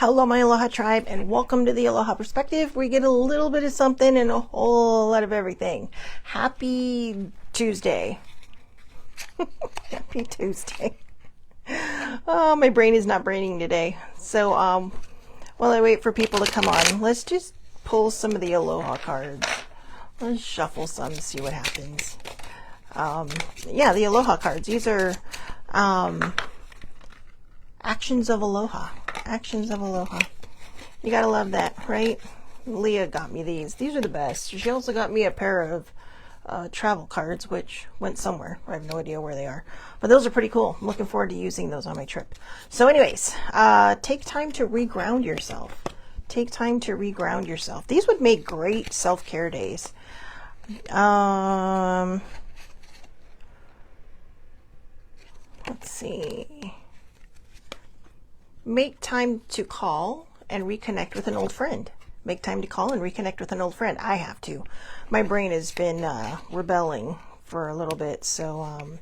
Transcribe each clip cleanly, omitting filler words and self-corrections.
Hello, my Aloha tribe, and welcome to the Aloha Perspective. We get a little bit of something and a whole lot of everything. Happy Tuesday. Happy Tuesday. Oh, my brain is not braining today. So, while I wait for people to come on, let's just pull some of the Aloha cards. Let's shuffle some, see what happens. Yeah, the Aloha cards. These are, Actions of Aloha. Actions of Aloha. You gotta love that, right? Leah got me these. These are the best. She also got me a pair of travel cards, which went somewhere. I have no idea where they are. But those are pretty cool. I'm looking forward to using those on my trip. So anyways, take time to reground yourself. Take time to reground yourself. These would make great self-care days. Let's see. Make time to call and reconnect with an old friend. Make time to call and reconnect with an old friend. I have to. My brain has been rebelling for a little bit. So,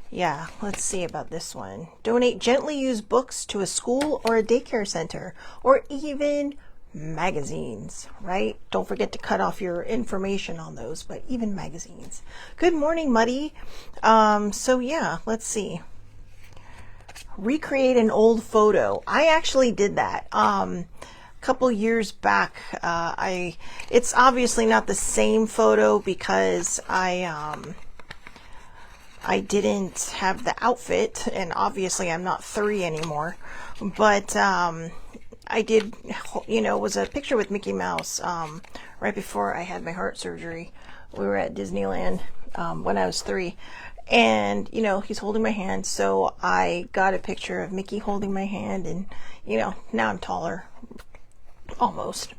yeah, let's see about this one. Donate gently used books to a school or a daycare center, or even magazines, right? Don't forget to cut off your information on those, but even magazines. Good morning, Muddy. So, yeah, let's see. Recreate an old photo. I actually did that a couple years back. It's obviously not the same photo because I didn't have the outfit, and obviously I'm not 3 anymore, but I did, it was a picture with Mickey Mouse right before I had my heart surgery. We were at Disneyland when I was 3. And, he's holding my hand, so I got a picture of Mickey holding my hand, and, now I'm taller, almost,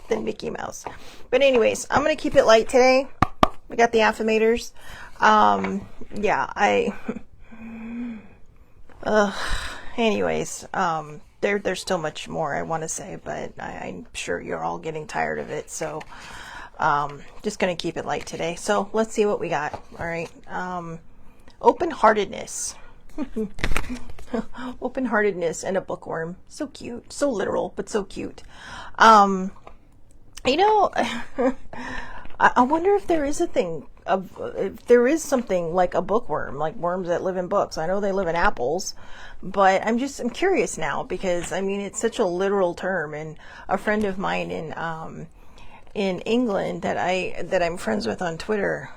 than Mickey Mouse. But anyways, I'm going to keep it light today. We got the affirmators. Anyways, there's still much more I want to say, but I'm sure you're all getting tired of it, so... just going to keep it light today. So let's see what we got. All right. Open-heartedness. Open-heartedness and a bookworm. So cute. So literal, but so cute. I wonder if there is a thing if there is something like a bookworm, like worms that live in books. I know they live in apples, but I'm curious now because it's such a literal term, and a friend of mine in England that I'm friends with on Twitter,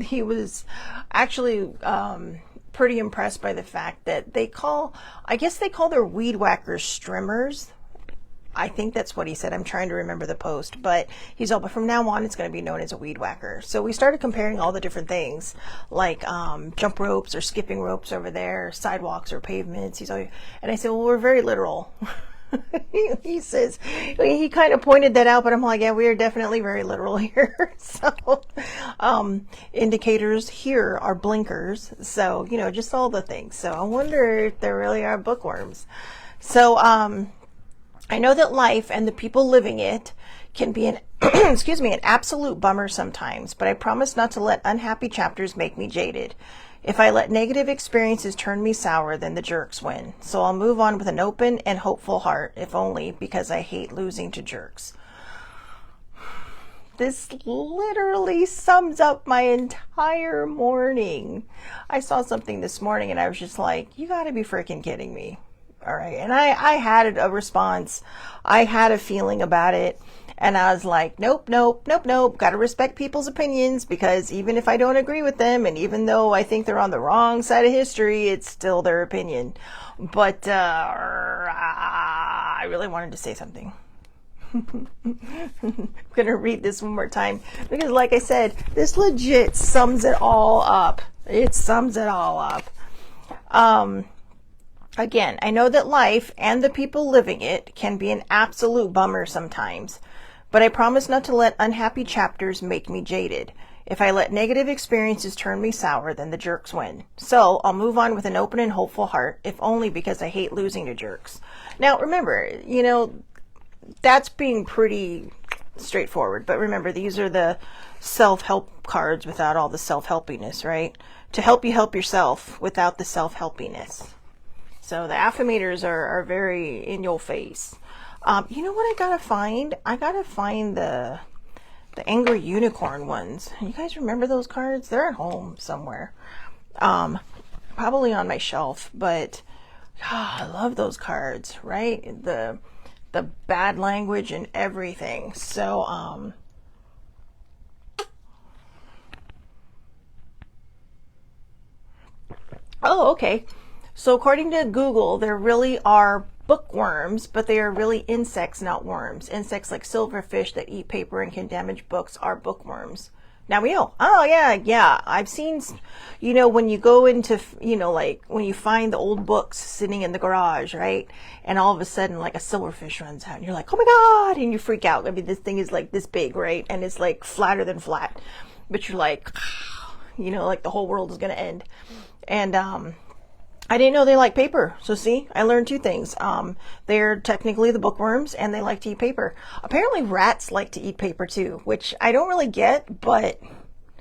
he was actually pretty impressed by the fact that I guess they call their weed whackers strimmers. I think that's what he said. I'm trying to remember the post, but he's all, but from now on, it's going to be known as a weed whacker. So we started comparing all the different things, like jump ropes or skipping ropes over there, sidewalks or pavements. And I said, well, we're very literal. He says, he kind of pointed that out, but I'm like, yeah, we are definitely very literal here. So, indicators here are blinkers. So, just all the things. So I wonder if there really are bookworms. So, I know that life and the people living it can be an absolute bummer sometimes, but I promise not to let unhappy chapters make me jaded. If I let negative experiences turn me sour, then the jerks win. So I'll move on with an open and hopeful heart, if only because I hate losing to jerks. This literally sums up my entire morning. I saw something this morning and I was just like, you gotta be freaking kidding me. All right. And I had a response. I had a feeling about it. And I was like, nope. Got to respect people's opinions, because even if I don't agree with them, and even though I think they're on the wrong side of history, it's still their opinion. But I really wanted to say something. I'm going to read this one more time, because like I said, this legit sums it all up. It sums it all up. Again, I know that life and the people living it can be an absolute bummer sometimes, but I promise not to let unhappy chapters make me jaded. If I let negative experiences turn me sour, then the jerks win. So I'll move on with an open and hopeful heart, if only because I hate losing to jerks. Now, remember, that's being pretty straightforward. But remember, these are the self-help cards without all the self-helpiness, right? To help you help yourself without the self-helpiness. So the affirmators are very in your face. You know what I gotta find? I gotta find the angry unicorn ones. You guys remember those cards? They're at home somewhere. Probably on my shelf, but I love those cards, right? The bad language and everything. So oh, okay. So according to Google, there really are bookworms, but they are really insects, not worms. Insects like silverfish that eat paper and can damage books are bookworms. Now we know. Oh, yeah. I've seen, when you go into, like when you find the old books sitting in the garage, right? And all of a sudden, like a silverfish runs out and you're like, oh my God, and you freak out. I mean, this thing is like this big, right? And it's like flatter than flat. But you're like, like the whole world is going to end. And, I didn't know they like paper. So see, I learned two things. They're technically the bookworms and they like to eat paper. Apparently rats like to eat paper too, which I don't really get, but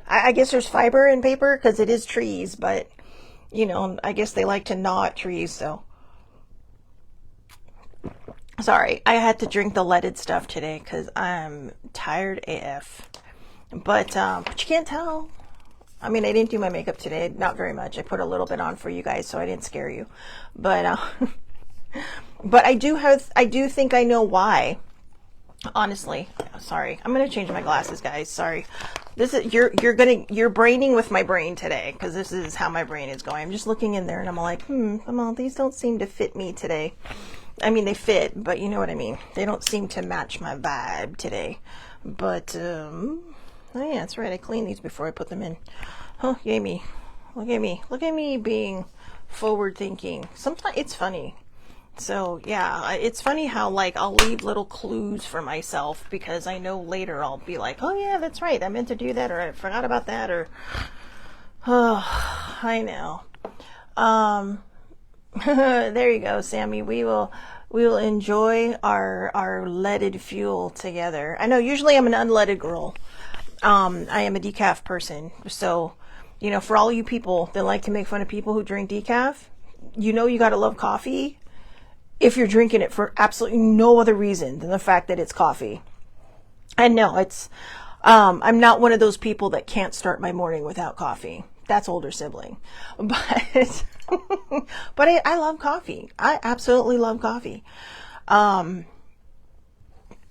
I guess there's fiber in paper because it is trees, but I guess they like to gnaw at trees. So sorry, I had to drink the leaded stuff today because I'm tired AF, but you can't tell. I mean, I didn't do my makeup today, not very much. I put a little bit on for you guys so I didn't scare you. But but I do think I know why. Honestly. Sorry. I'm going to change my glasses, guys. Sorry. This is you're braining with my brain today because this is how my brain is going. I'm just looking in there and I'm like, well, these don't seem to fit me today. I mean, they fit, but you know what I mean. They don't seem to match my vibe today. But oh yeah, that's right. I cleaned these before I put them in. Oh, Amy. Look at me being forward thinking. Sometimes it's funny. So yeah, it's funny how like I'll leave little clues for myself because I know later I'll be like, oh yeah, that's right. I meant to do that or I forgot about that or oh, I know. There you go, Sammy. We will enjoy our leaded fuel together. I know usually I'm an unleaded girl. I am a decaf person. So, for all you people that like to make fun of people who drink decaf, you gotta love coffee if you're drinking it for absolutely no other reason than the fact that it's coffee. And no, I'm not one of those people that can't start my morning without coffee. That's older sibling. But, but I love coffee. I absolutely love coffee.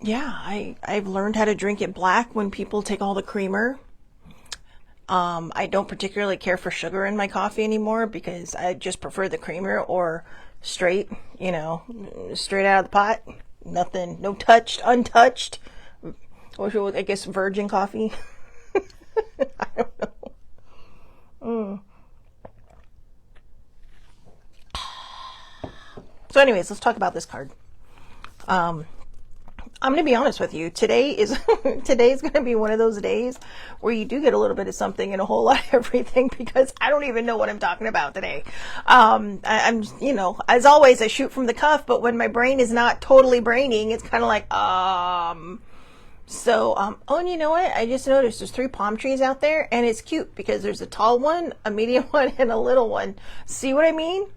Yeah, I've learned how to drink it black when people take all the creamer. I don't particularly care for sugar in my coffee anymore because I just prefer the creamer or straight, straight out of the pot. Nothing, no untouched. Or I guess virgin coffee. I don't know. So anyways, let's talk about this card. I'm going to be honest with you. Today's going to be one of those days where you do get a little bit of something and a whole lot of everything because I don't even know what I'm talking about today. I'm, as always, I shoot from the cuff, but when my brain is not totally braining, it's kind of like, So, oh, and you know what? I just noticed there's 3 palm trees out there and it's cute because there's a tall one, a medium one, and a little one. See what I mean?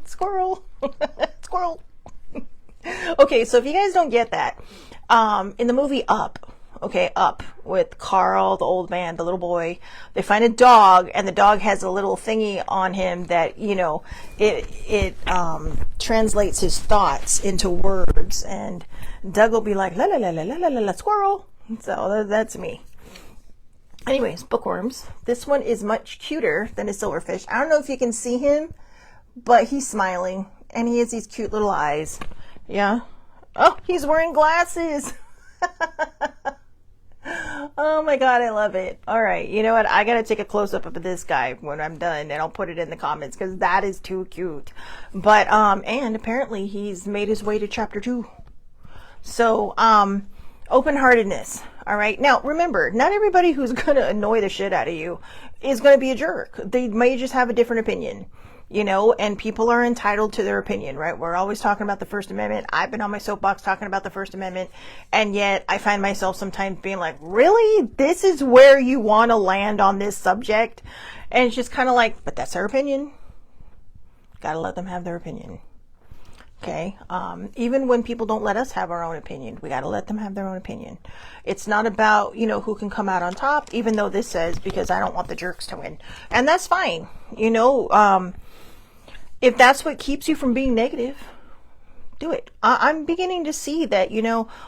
Squirrel. Squirrel. Okay, so if you guys don't get that, in the movie Up with Carl, the old man, the little boy, they find a dog and the dog has a little thingy on him that, it translates his thoughts into words and Doug will be like, la la la la la la la, squirrel. So that's me. Anyways, bookworms. This one is much cuter than a silverfish. I don't know if you can see him, but he's smiling and he has these cute little eyes. Yeah. Oh, he's wearing glasses. Oh my God, I love it. All right. You know what? I got to take a close up of this guy when I'm done and I'll put it in the comments because that is too cute. But, and apparently he's made his way to chapter 2. So, open-heartedness. All right. Now, remember, not everybody who's going to annoy the shit out of you is going to be a jerk. They may just have a different opinion. And people are entitled to their opinion, right? We're always talking about the First Amendment. I've been on my soapbox talking about the First Amendment. And yet I find myself sometimes being like, really? This is where you want to land on this subject? And it's just kind of like, but that's our opinion. Gotta let them have their opinion. Okay. Even when people don't let us have our own opinion, we gotta let them have their own opinion. It's not about, who can come out on top, even though this says, because I don't want the jerks to win. And that's fine. If that's what keeps you from being negative, do it. I'm beginning to see that,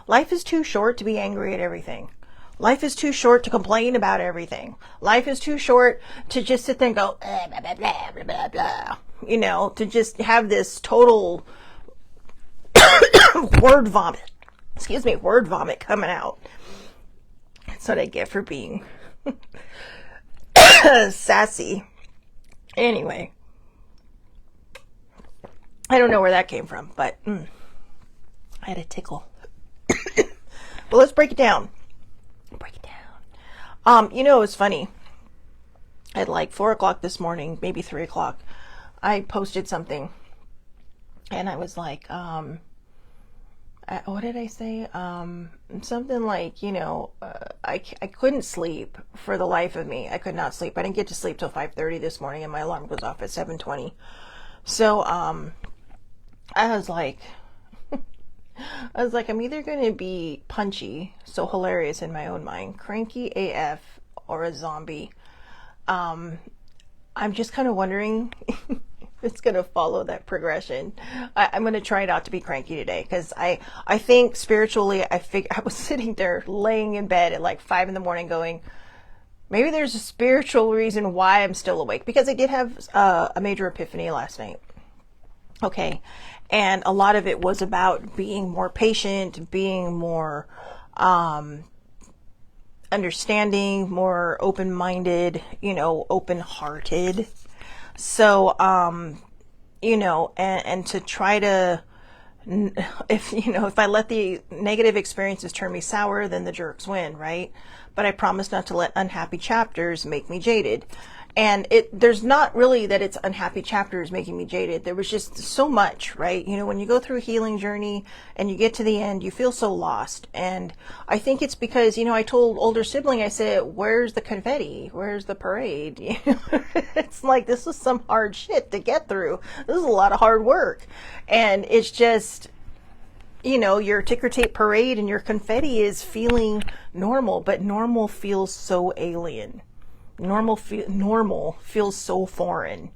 life is too short to be angry at everything. Life is too short to complain about everything. Life is too short to just sit there and go, blah, blah, blah, blah, blah, blah. To just have this total word vomit. Word vomit coming out. That's what I get for being sassy. Anyway. I don't know where that came from, but I had a tickle. But let's break it down. It was funny. At like 4 o'clock this morning, maybe 3 o'clock, I posted something. And I was like, what did I say? Something like, I couldn't sleep for the life of me. I could not sleep. I didn't get to sleep till 5:30 this morning, and my alarm goes off at 7:20. So, I was like, I'm either going to be punchy, so hilarious in my own mind, cranky AF, or a zombie. I'm just kind of wondering if it's going to follow that progression. I'm going to try not to be cranky today, because I think spiritually, I was sitting there laying in bed at like 5 in the morning going, maybe there's a spiritual reason why I'm still awake, because I did have a major epiphany last night. Okay. And a lot of it was about being more patient, being more understanding, more open-minded, open-hearted. So, and to try to, if I let the negative experiences turn me sour, then the jerks win, right? But I promise not to let unhappy chapters make me jaded. And there's not really that it's unhappy chapters making me jaded. There was just so much, right? When you go through a healing journey and you get to the end, you feel so lost. And I think it's because, I told older sibling, I said, where's the confetti? Where's the parade? It's like, this is some hard shit to get through. This is a lot of hard work. And it's just, your ticker tape parade and your confetti is feeling normal, but normal feels so alien. Normal feels so foreign,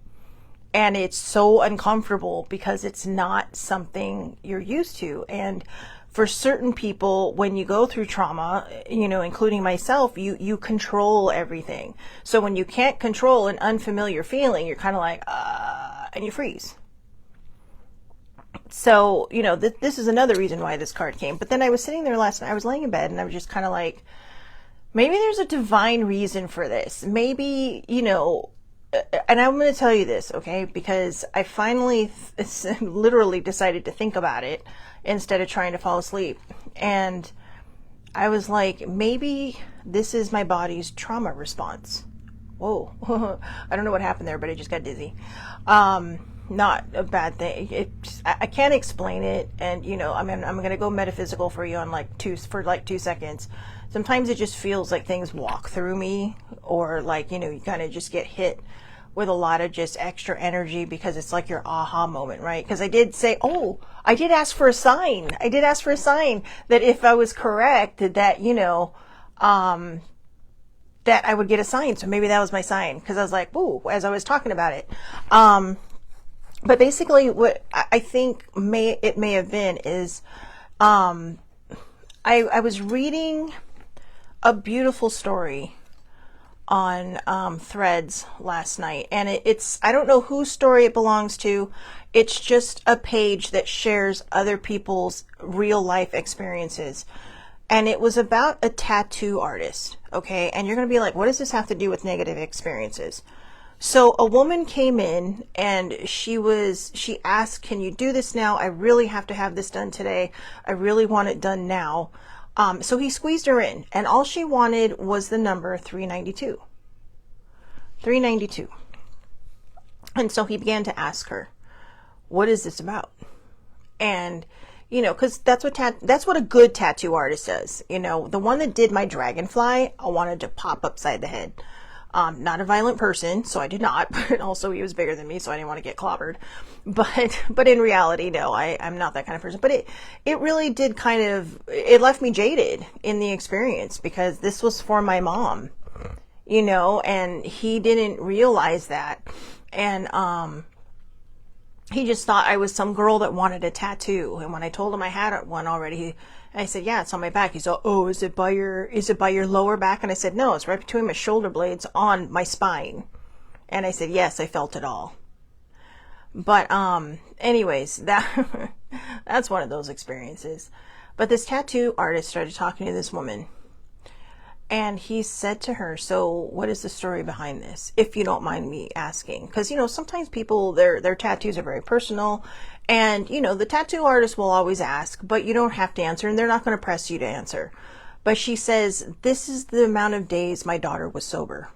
and it's so uncomfortable because it's not something you're used to. And for certain people, when you go through trauma, including myself, you control everything. So when you can't control an unfamiliar feeling, you're kind of like, and you freeze. So, this is another reason why this card came. But then I was sitting there last night, I was laying in bed, and I was just kind of like, maybe there's a divine reason for this. Maybe, and I'm going to tell you this, okay? Because I finally literally decided to think about it instead of trying to fall asleep. And I was like, maybe this is my body's trauma response. Whoa. I don't know what happened there, but I just got dizzy. Not a bad thing. I can't explain it. And, I'm going to go metaphysical for you on for 2 seconds. Sometimes it just feels like things walk through me, or like, you kind of just get hit with a lot of just extra energy, because it's like your aha moment, right? Because I did say, I did ask for a sign. I did ask for a sign that if I was correct, that, that I would get a sign. So maybe that was my sign, because I was like, ooh, as I was talking about it. But basically what I think it may have been is, I was reading a beautiful story on Threads last night, and it's I don't know whose story it belongs to. It's just a page that shares other people's real life experiences, and it was about a tattoo artist. Okay, and you're gonna be like, what does this have to do with negative experiences? So a woman came in and she asked, can you do this now? I really have to have this done today. I really want it done now. So he squeezed her in, and all she wanted was the number 392. 392. And so he began to ask her, what is this about? And, because that's what a good tattoo artist does. The one that did my dragonfly, I wanted to pop upside the head. Not a violent person, so I did not, but also he was bigger than me, so I didn't want to get clobbered. But in reality, no, I'm not that kind of person. But it really did it left me jaded in the experience, because this was for my mom, and he didn't realize that. And, he just thought I was some girl that wanted a tattoo. And when I told him I had one already, I said, yeah, it's on my back. He's all, oh, is it by your lower back? And I said, no, it's right between my shoulder blades on my spine. And I said, yes, I felt it all. But, anyways, that's one of those experiences. But this tattoo artist started talking to this woman, and he said to her, so what is the story behind this? If you don't mind me asking. Because, sometimes people, their tattoos are very personal. And, the tattoo artist will always ask, but you don't have to answer. And they're not going to press you to answer. But she says, this is the amount of days my daughter was sober.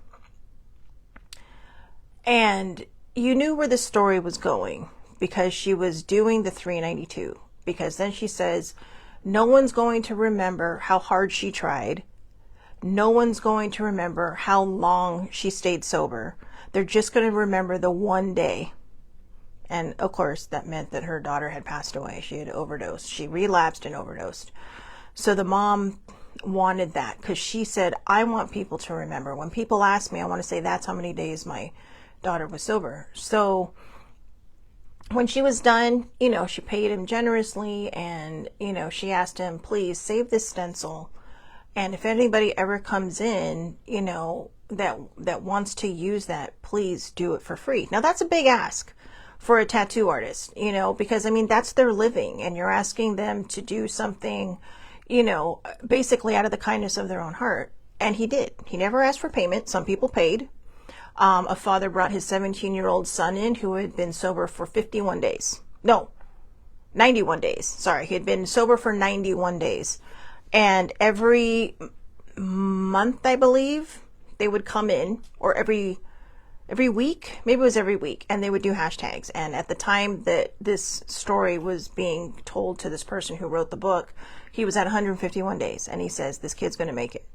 And you knew where the story was going, because she was doing the 392. Because then she says, no one's going to remember how hard she tried. No one's going to remember how long she stayed sober. They're just going to remember the one day. And of course, that meant that her daughter had passed away. She had overdosed. She relapsed and overdosed. So the mom wanted that, because she said, I want people to remember. When people ask me, I want to say that's how many days my daughter was sober. So when she was done, she paid him generously, and, she asked him, please save this stencil. And if anybody ever comes in, that wants to use that, please do it for free. Now, that's a big ask for a tattoo artist, because, that's their living, and you're asking them to do something, basically out of the kindness of their own heart. And he did. He never asked for payment. Some people paid. A father brought his 17-year-old son in, who had been sober for 51 days. No, 91 days. Sorry, he had been sober for 91 days. And every month, I believe, they would come in, or every week, maybe it was every week, and they would do hashtags. And at the time that this story was being told to this person who wrote the book, he was at 151 days. And he says, this kid's going to make it.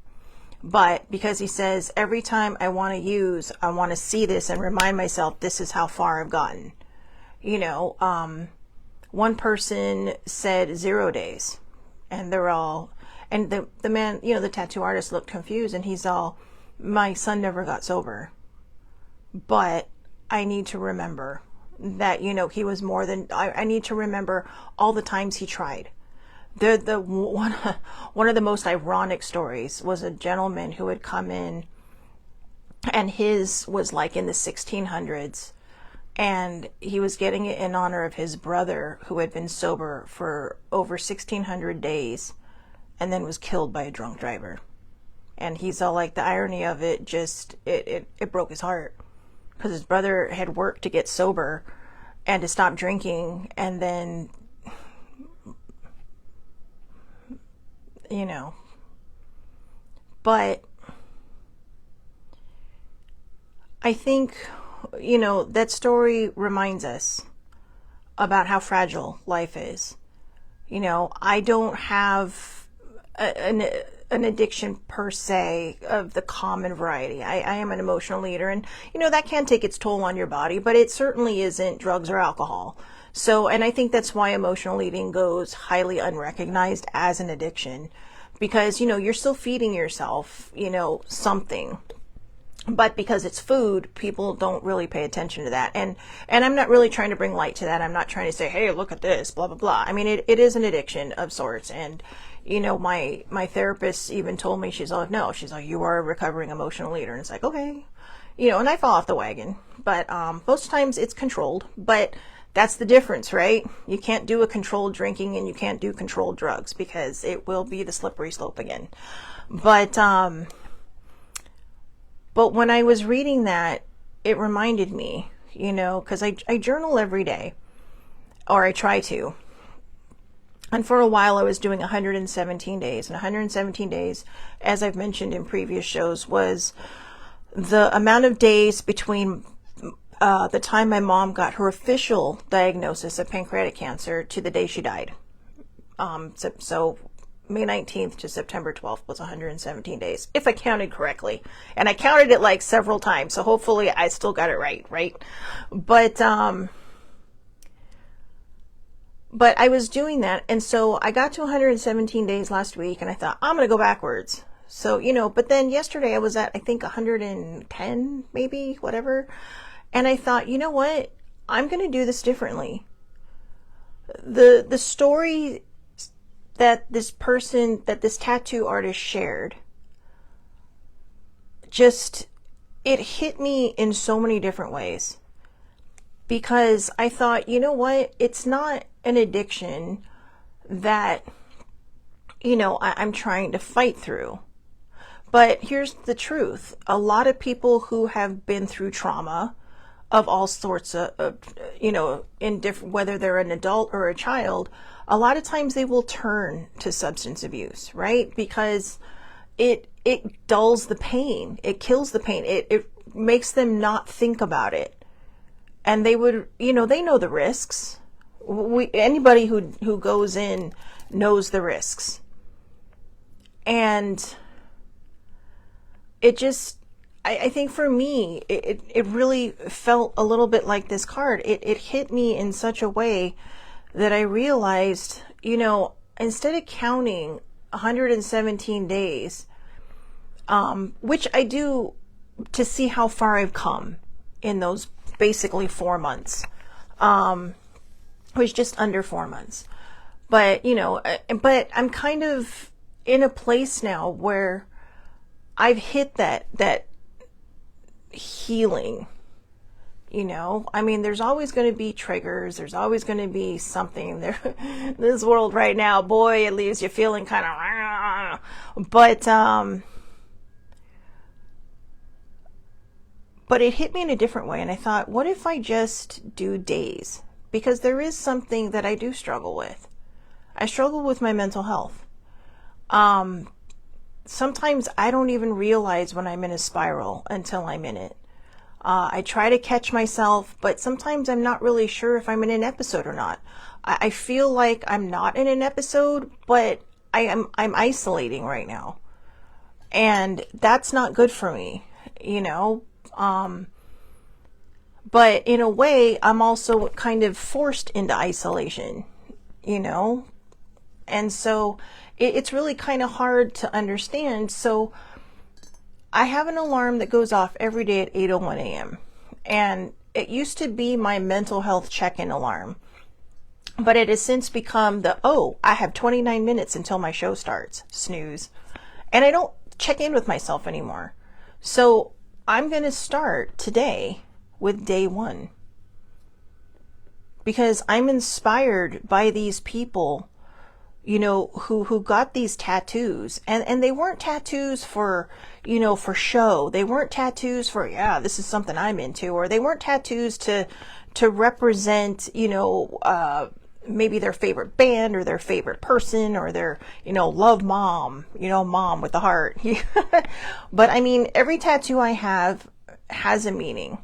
But because he says, every time I want to see this and remind myself, this is how far I've gotten. One person said 0 days, and they're all, and the man, the tattoo artist looked confused, and he's all, my son never got sober, but I need to remember that, he was more than, I need to remember all the times he tried. One of the most ironic stories was a gentleman who had come in, and his was like in the 1600s, and he was getting it in honor of his brother, who had been sober for over 1600 days and then was killed by a drunk driver. And he's all like, the irony of it just, it broke his heart, because his brother had worked to get sober and to stop drinking, and then, but I think, that story reminds us about how fragile life is. I don't have an addiction per se of the common variety. I am an emotional leader, and that can take its toll on your body, but it certainly isn't drugs or alcohol. So, and I think that's why emotional eating goes highly unrecognized as an addiction, because you're still feeding yourself something, but because it's food, people don't really pay attention to that. And I'm not really trying to bring light to that. I'm not trying to say, hey, look at this, blah blah blah. I mean, it is an addiction of sorts. And my therapist even told me, she's like, you are a recovering emotional eater. And it's like, okay, and I fall off the wagon, but most times it's controlled. But that's the difference, right? You can't do a controlled drinking, and you can't do controlled drugs, because it will be the slippery slope again. But when I was reading that, it reminded me, because I journal every day, or I try to. And for a while I was doing 117 days. And 117 days, as I've mentioned in previous shows, was the amount of days between the time my mom got her official diagnosis of pancreatic cancer to the day she died. So May 19th to September 12th was 117 days, if I counted correctly. And I counted it like several times, so hopefully I still got it right? But I was doing that, and so I got to 117 days last week, and I thought, I'm going to go backwards. So, but then yesterday I was at, I think, 110, maybe, whatever. And I thought, you know what? I'm going to do this differently. The story that this tattoo artist shared, it hit me in so many different ways. Because I thought, you know what? It's not an addiction that, I'm trying to fight through. But here's the truth. A lot of people who have been through trauma of all sorts of in different, whether they're an adult or a child, a lot of times they will turn to substance abuse, right? Because it dulls the pain. It kills the pain. It makes them not think about it. And they would, they know the risks. Anybody who goes in knows the risks. And it just, I think for me, it really felt a little bit like this card. It hit me in such a way that I realized, instead of counting 117 days, which I do to see how far I've come in those basically 4 months, it was just under 4 months. But, but I'm kind of in a place now where I've hit that healing, I mean, there's always going to be triggers. There's always going to be something there. This world right now, boy, it leaves you feeling kind of, but it hit me in a different way. And I thought, what if I just do days? Because there is something that I do struggle with. I struggle with my mental health. Sometimes I don't even realize when I'm in a spiral until I'm in it. I try to catch myself, but sometimes I'm not really sure if I'm in an episode or not. I feel like I'm not in an episode, but I'm isolating right now. And that's not good for me, but in a way, I'm also kind of forced into isolation, and so it's really kind of hard to understand. So I have an alarm that goes off every day at 8:01 a.m. And it used to be my mental health check-in alarm, but it has since become I have 29 minutes until my show starts, snooze. And I don't check in with myself anymore. So I'm going to start today with day 1, because I'm inspired by these people, who got these tattoos, and they weren't tattoos for, for show. They weren't tattoos for, this is something I'm into, or they weren't tattoos to represent, maybe their favorite band or their favorite person or their, love mom, mom with the heart. But I mean, every tattoo I have has a meaning,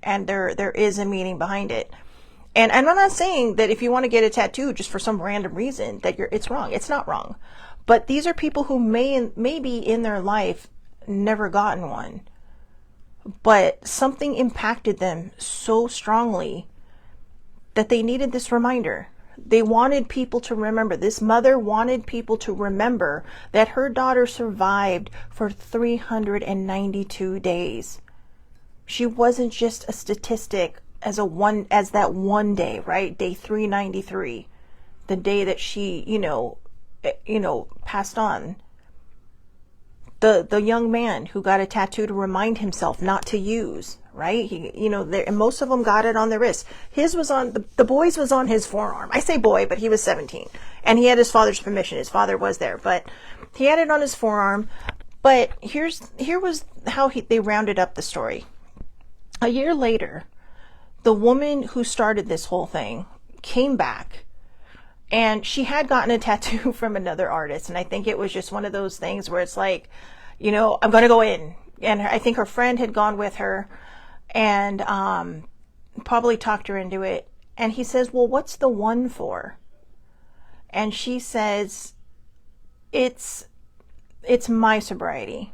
and there is a meaning behind it. And I'm not saying that if you want to get a tattoo just for some random reason that it's wrong. It's not wrong. But these are people who maybe in their life never gotten one, but something impacted them so strongly that they needed this reminder. They wanted people to remember. This mother wanted people to remember that her daughter survived for 392 days. She wasn't just a statistic as that one day, right? Day 393, the day that she, passed on. The young man who got a tattoo to remind himself not to use, right? And most of them got it on their wrist. His was on, the boy's was on his forearm. I say boy, but he was 17 and he had his father's permission. His father was there, but he had it on his forearm. But here was how they rounded up the story. A year later, the woman who started this whole thing came back, and she had gotten a tattoo from another artist. And I think it was just one of those things where it's like, I'm going to go in. And I think her friend had gone with her and probably talked her into it. And he says, well, what's the one for? And she says, it's my sobriety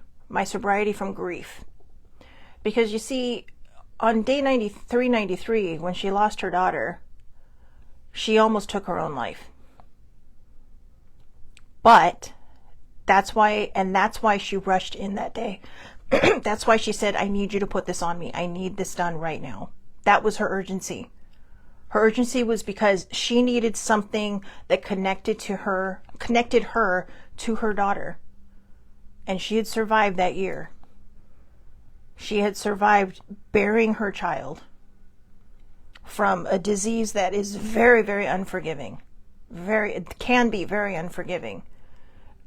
from grief. Because you see, on day 93, when she lost her daughter, she almost took her own life. But that's why she rushed in that day. That's why she said, I need you to put this on me. I need this done right now. That was her urgency. Her urgency was because she needed something that connected her to her daughter. And she had survived that year. She had survived bearing her child from a disease that is very, very unforgiving. It can be very unforgiving.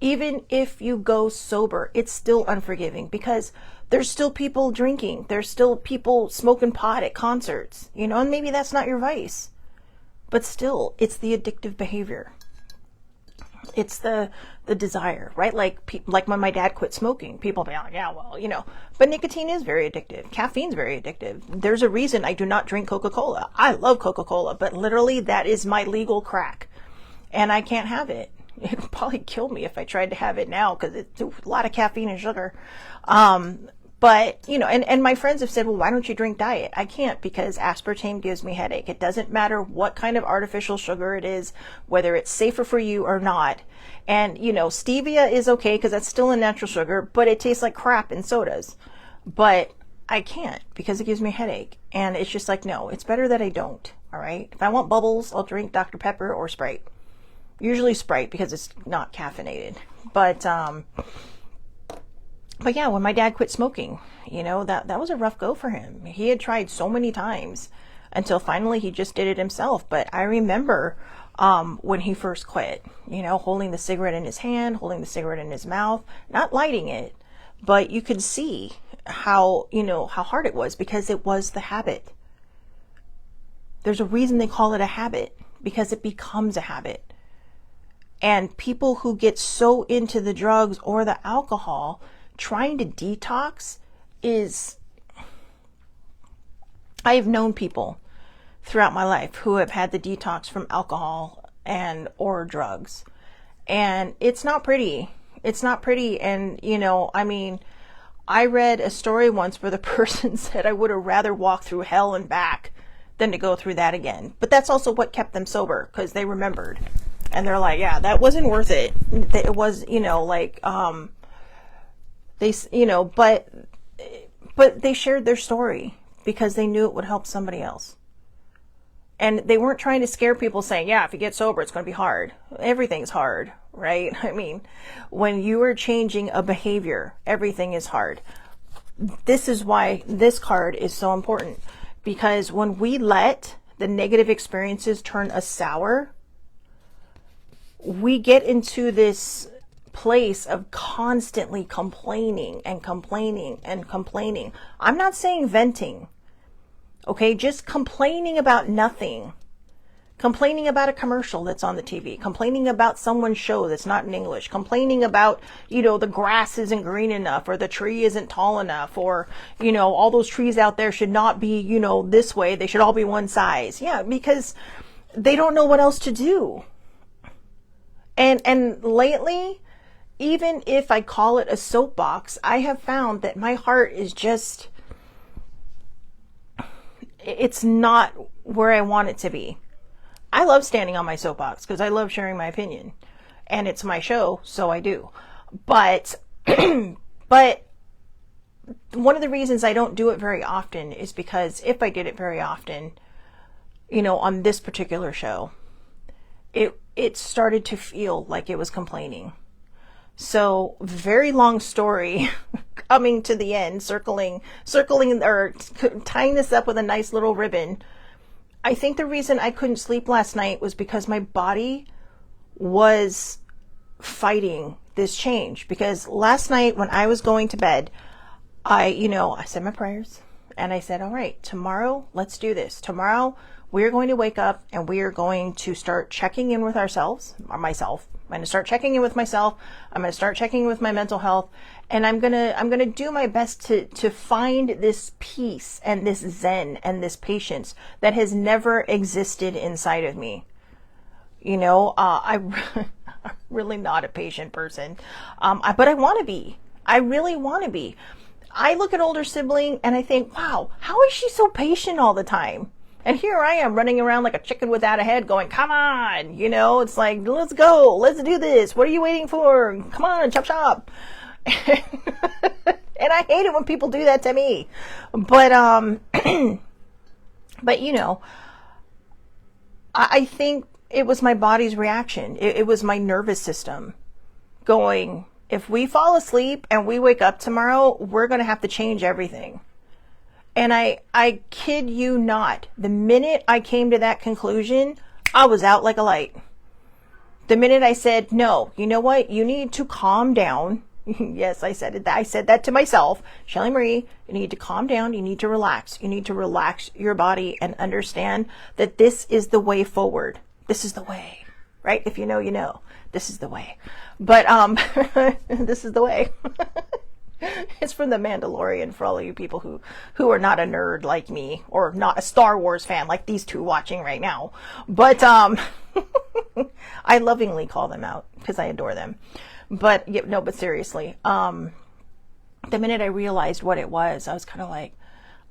Even if you go sober, it's still unforgiving because there's still people drinking. There's still people smoking pot at concerts, and maybe that's not your vice, but still it's the addictive behavior. It's the desire, right? Like when my dad quit smoking, people be like, yeah, well, but nicotine is very addictive. Caffeine's very addictive. There's a reason I do not drink Coca-Cola. I love Coca-Cola, but literally that is my legal crack and I can't have it. It would probably kill me if I tried to have it now because it's a lot of caffeine and sugar. But, and my friends have said, well, why don't you drink diet? I can't because aspartame gives me headache. It doesn't matter what kind of artificial sugar it is, whether it's safer for you or not. And, stevia is okay because that's still a natural sugar, but it tastes like crap in sodas. But I can't because it gives me a headache. And it's just like, no, it's better that I don't. All right. If I want bubbles, I'll drink Dr. Pepper or Sprite. Usually Sprite because it's not caffeinated. But yeah, when my dad quit smoking, that was a rough go for him. He had tried so many times until finally he just did it himself. But I remember when he first quit, holding the cigarette in his hand, holding the cigarette in his mouth, not lighting it, but you could see how hard it was because it was the habit. There's a reason they call it a habit because it becomes a habit. And people who get so into the drugs or the alcohol, trying to detox I have known people throughout my life who have had the detox from alcohol or drugs. And it's not pretty. It's not pretty. And, I read a story once where the person said, I would have rather walked through hell and back than to go through that again. But that's also what kept them sober because they remembered. And they're like, yeah, that wasn't worth it. It was, but they shared their story because they knew it would help somebody else. And they weren't trying to scare people saying, yeah, if you get sober, it's going to be hard. Everything's hard, right? When you are changing a behavior, everything is hard. This is why this card is so important because when we let the negative experiences turn us sour, we get into this place of constantly complaining and complaining and complaining. I'm not saying venting, okay? Just complaining about nothing. Complaining about a commercial that's on the TV. Complaining about someone's show that's not in English. Complaining about, the grass isn't green enough or the tree isn't tall enough or, all those trees out there should not be, this way. They should all be one size. Yeah, because they don't know what else to do. And lately, even if I call it a soapbox, I have found that my heart is just, it's not where I want it to be. I love standing on my soapbox because I love sharing my opinion and it's my show, so I do. But, but one of the reasons I don't do it very often is because if I did it very often, on this particular show, it started to feel like it was complaining. So very long story coming to the end, circling or tying this up with a nice little ribbon. I think the reason I couldn't sleep last night was because my body was fighting this change. Because last night when I was going to bed, I said my prayers and I said, all right, tomorrow, let's do this. Tomorrow, we're going to wake up and we are going to start checking in with ourselves, or myself. I'm going to start checking in with myself. I'm going to start checking in with my mental health. And I'm going to do my best to find this peace and this zen and this patience that has never existed inside of me. I really not a patient person. But I want to be. I really want to be. I look at older sibling and I think, wow, how is she so patient all the time? And here I am running around like a chicken without a head going, come on, it's like, let's go, let's do this. What are you waiting for? Come on, chop chop. And I hate it when people do that to me. But, but I think it was my body's reaction. It was my nervous system going, if we fall asleep and we wake up tomorrow, we're going to have to change everything. And I kid you not, the minute I came to that conclusion, I was out like a light. The minute I said, no, you know what? You need to calm down. Yes, I said it. I said that to myself. Shelly Marie, you need to calm down. You need to relax. You need to relax your body and understand that this is the way forward. This is the way, right? If you know, you know. This is the way. But this is the way. It's from The Mandalorian for all of you people who are not a nerd like me or not a Star Wars fan like these two watching right now. But I lovingly call them out because I adore them. But but seriously, the minute I realized what it was, I was kind of like,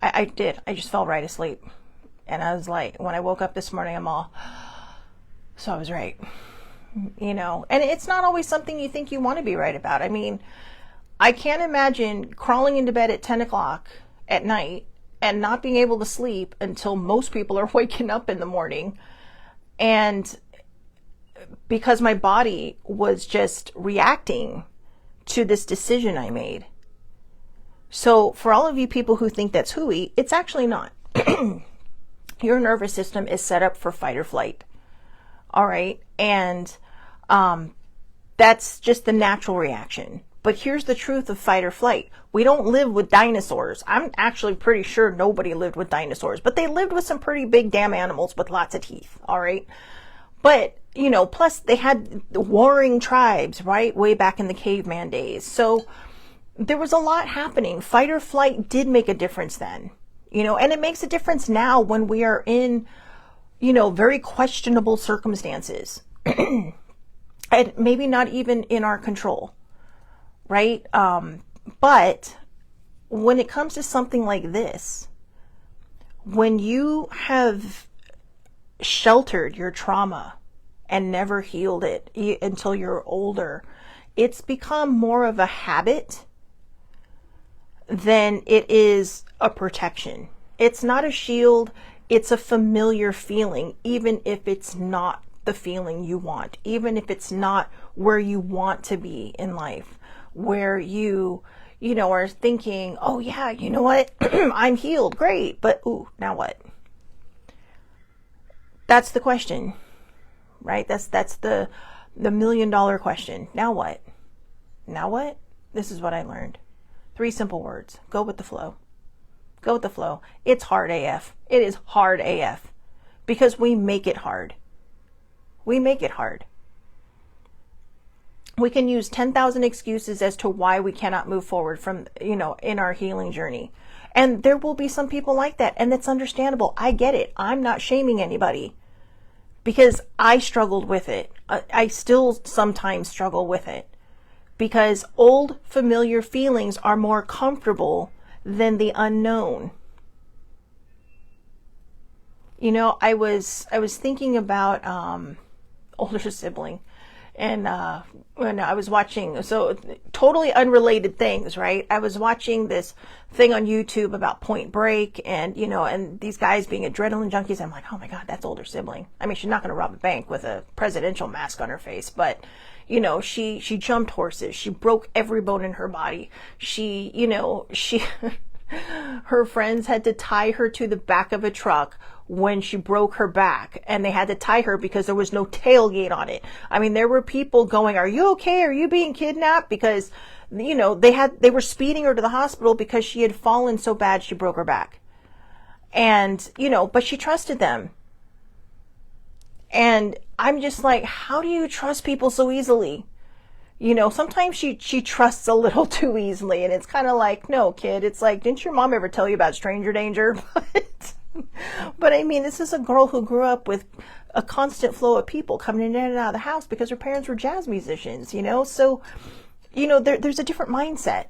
I just fell right asleep. And I was like, when I woke up this morning, I'm all, so I was right. And it's not always something you think you want to be right about. I mean, I can't imagine crawling into bed at 10 o'clock at night and not being able to sleep until most people are waking up in the morning. And because my body was just reacting to this decision I made. So for all of you people who think that's hooey, it's actually not. Your nervous system is set up for fight or flight. All right. And that's just the natural reaction. But here's the truth of fight or flight. We don't live with dinosaurs. I'm actually pretty sure nobody lived with dinosaurs, but they lived with some pretty big damn animals with lots of teeth. All right. But, plus they had warring tribes, right? Way back in the caveman days. So there was a lot happening. Fight or flight did make a difference then, and it makes a difference now when we are in, very questionable circumstances and maybe not even in our control. Right? But when it comes to something like this, when you have sheltered your trauma and never healed it until you're older, it's become more of a habit than it is a protection. It's not a shield. It's a familiar feeling, even if it's not the feeling you want, even if it's not where you want to be in life. Where you are thinking, oh yeah, you know what? I'm healed. Great. But ooh, now what? That's the question, right? That's the $1 million question. Now what? Now what? This is what I learned. 3 simple words. Go with the flow. Go with the flow. It's hard AF. It is hard AF because we make it hard. We make it hard. We can use 10,000 excuses as to why we cannot move forward from, in our healing journey. And there will be some people like that, and it's understandable. I get it. I'm not shaming anybody because I struggled with it. I still sometimes struggle with it because old familiar feelings are more comfortable than the unknown. I was thinking about older sibling. And when I was watching, so totally unrelated things, right? I was watching this thing on YouTube about Point Break and, and these guys being adrenaline junkies. I'm like, oh my God, that's older sibling. I mean, she's not going to rob a bank with a presidential mask on her face, but, she jumped horses. She broke every bone in her body. She her friends had to tie her to the back of a truck when she broke her back, and they had to tie her because there was no tailgate on it. I mean, there were people going, are you okay? Are you being kidnapped? Because, they were speeding her to the hospital because she had fallen so bad she broke her back. And, but she trusted them. And I'm just like, how do you trust people so easily? Sometimes she trusts a little too easily, and it's kind of like, no, kid, it's like, didn't your mom ever tell you about stranger danger? But I mean, this is a girl who grew up with a constant flow of people coming in and out of the house because her parents were jazz musicians, you know? So, you know, there's a different mindset,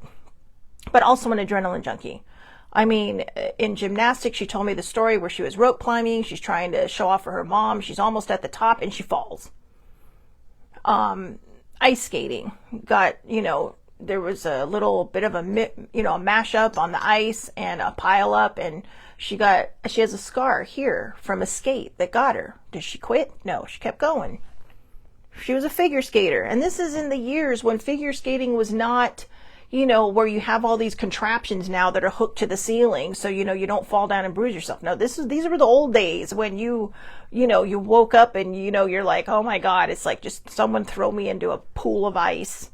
but also an adrenaline junkie. I mean, in gymnastics, she told me the story where she was rope climbing. She's trying to show off for her mom. She's almost at the top and she falls. Ice skating got, you know, there was a little bit of a, you know, a mashup on the ice and a pile up, and she has a scar here from a skate that got her. Did she quit? No, she kept going. She was a figure skater. And this is in the years when figure skating was not, you know, where you have all these contraptions now that are hooked to the ceiling so, you know, you don't fall down and bruise yourself. No, these were the old days when you know, you woke up and, you know, you're like, oh my God, it's like just someone throw me into a pool of ice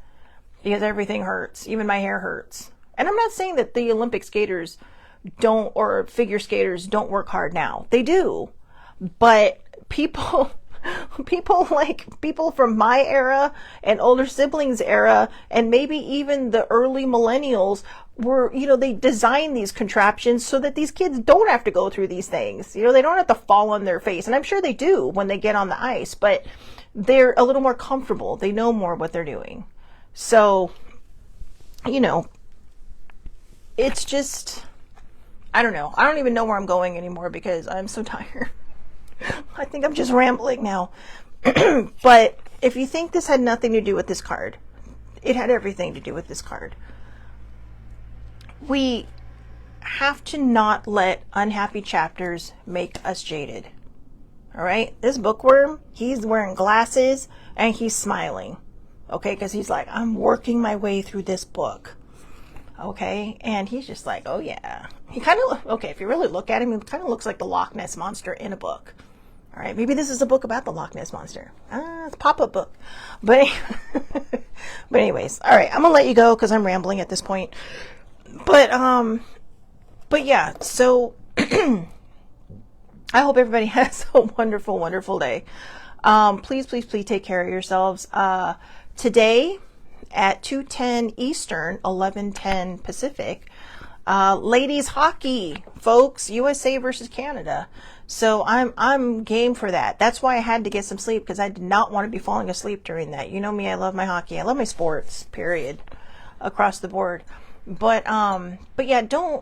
because everything hurts. Even my hair hurts. And I'm not saying that the Olympic skaters don't, or figure skaters don't work hard now. They do. But people from my era and older siblings era, and maybe even the early millennials were, you know, they designed these contraptions so that these kids don't have to go through these things. You know, they don't have to fall on their face. And I'm sure they do when they get on the ice, but they're a little more comfortable. They know more what they're doing. So, you know, it's just, I don't know. I don't even know where I'm going anymore because I'm so tired. I think I'm just rambling now. But if you think this had nothing to do with this card, it had everything to do with this card. We have to not let unhappy chapters make us jaded. All right? This bookworm, he's wearing glasses and he's smiling. Okay? Because he's like, I'm working my way through this book. Okay? And he's just like, oh yeah. He kind of, okay, if you really look at him, he kind of looks like the Loch Ness Monster in a book. All right, maybe this is a book about the Loch Ness Monster. It's a pop-up book. But anyways, all right, I'm gonna let you go because I'm rambling at this point. But yeah, so I hope everybody has a wonderful, wonderful day. Please take care of yourselves. Today at 2:10 Eastern, 11:10 Pacific, ladies hockey, folks, USA versus Canada. So I'm game for that. That's why I had to get some sleep, because I did not want to be falling asleep during that. You know me, I love my hockey. I love my sports, period, across the board. But yeah,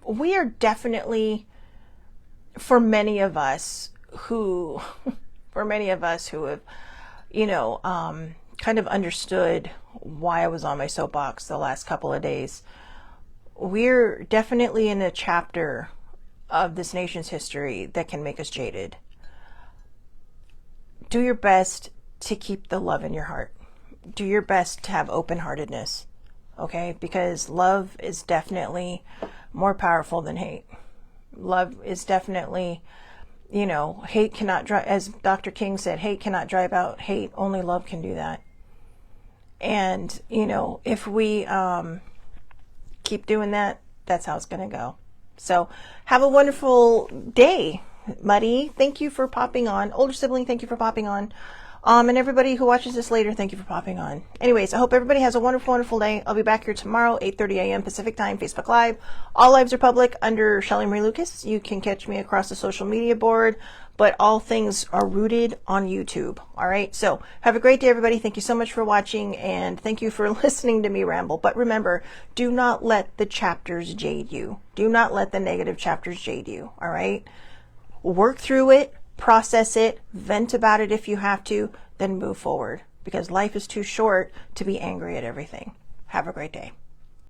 we are definitely, for many of us who have, you know, kind of understood why I was on my soapbox the last couple of days, we're definitely in a chapter of this nation's history that can make us jaded. Do your best to keep the love in your heart. Do your best to have open-heartedness, okay? Because love is definitely more powerful than hate. Love is definitely, you know, hate cannot drive, as Dr. King said, hate cannot drive out hate. Only love can do that. And, you know, if we keep doing that, that's how it's going to go. So have a wonderful day, Muddy. Thank you for popping on. Older sibling, thank you for popping on. And everybody who watches this later, thank you for popping on. Anyways, I hope everybody has a wonderful, wonderful day. I'll be back here tomorrow, 8:30 a.m. Pacific time, Facebook Live. All lives are public under Shelly Marie Lucas. You can catch me across the social media board, but all things are rooted on YouTube. All right. So have a great day, everybody. Thank you so much for watching, and thank you for listening to me ramble. But remember, do not let the chapters jade you. Do not let the negative chapters jade you. All right. Work through it, process it, vent about it if you have to, then move forward, because life is too short to be angry at everything. Have a great day.